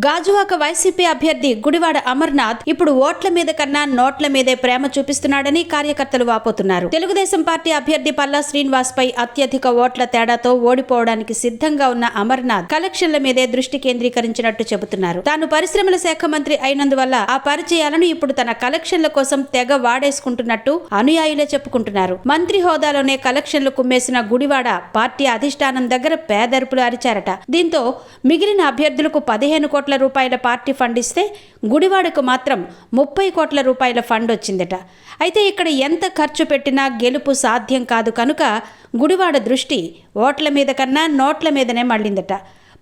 Gajuwaka YCP అభ్యర్థి గుడివాడ అమర్నాథ్ ఇప్పుడు ఓట్ల మీద కన్నా నోట్ల మీదే ప్రేమ చూపిస్తున్నాడని కార్యకర్తలు వాపోతున్నారు. తెలుగుదేశం పార్టీ అభ్యర్థి పల్లా శ్రీనివాస్ పై అత్యధిక ఓట్ల తేడాతో ఓడిపోవడానికి సిద్ధంగా ఉన్న అమర్నాథ్ కలెక్షన్ల మీదే దృష్టి కేంద్రీకరించినట్టు చెబుతున్నారు. తాను పరిశ్రమల శాఖ మంత్రి అయినందువల్ల ఆ పరిచయాలను ఇప్పుడు తన కలెక్షన్ల కోసం తెగ వాడేసుకుంటున్నట్టు అనుయాయులే చెప్పుకుంటున్నారు. మంత్రి హోదాలోనే కలెక్షన్లు కుమ్మేసిన గుడివాడ పార్టీ అధిష్టానం దగ్గర పేదరుపులు అరిచారట. దీంతో మిగిలిన అభ్యర్థులకు 15 కోట్ల రూపాయల పార్టీ ఫండ్ ఇస్తే గుడివాడకు మాత్రం 30 కోట్ల రూపాయల ఫండ్ వచ్చిందట. అయితే ఇక్కడ ఎంత ఖర్చు పెట్టినా గెలుపు సాధ్యం కాదు కనుక గుడివాడ దృష్టి ఓట్ల మీద కన్నా నోట్ల మీదనే మళ్ళిందట.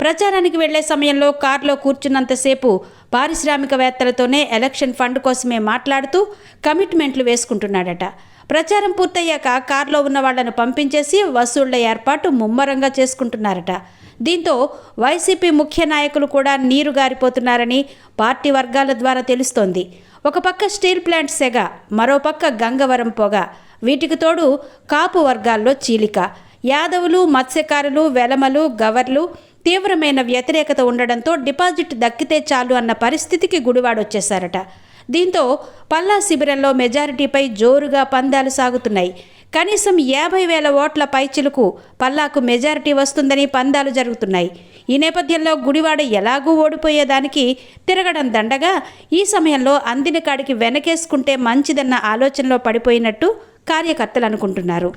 ప్రచారానికి వెళ్లే సమయంలో కారులో కూర్చున్నంతసేపు పారిశ్రామికవేత్తలతోనే ఎలక్షన్ ఫండ్ కోసమే మాట్లాడుతూ కమిట్మెంట్లు వేసుకుంటున్నాడట. ప్రచారం పూర్తయ్యాక కారులో ఉన్న వాళ్లను పంపించేసి వసూళ్ల ఏర్పాటు ముమ్మరంగా చేసుకుంటున్నారట. దీంతో వైసీపీ ముఖ్య నాయకులు కూడా నీరు గారిపోతున్నారని పార్టీ వర్గాల ద్వారా తెలుస్తోంది. ఒక పక్క స్టీల్ ప్లాంట్ సెగ, మరోపక్క గంగవరం పొగ, వీటికి తోడు కాపు వర్గాల్లో చీలిక, యాదవులు, మత్స్యకారులు, వెలమలు, గవర్లు తీవ్రమైన వ్యతిరేకత ఉండడంతో డిపాజిట్ దక్కితే చాలు అన్న పరిస్థితికి గుడివాడొచ్చేశారట. దీంతో పల్లా శిబిరంలో మెజారిటీపై జోరుగా పందాలు సాగుతున్నాయి. కనీసం 50,000 ఓట్ల పైచిలుకు పల్లాకు మెజారిటీ వస్తుందని పందాలు జరుగుతున్నాయి. ఈ నేపథ్యంలో గుడివాడ ఎలాగూ ఓడిపోయేదానికి తిరగడం దండగా ఈ సమయంలో అందిన కాడికి వెనకేసుకుంటే మంచిదన్న ఆలోచనలో పడిపోయినట్టు కార్యకర్తలు అనుకుంటున్నారు.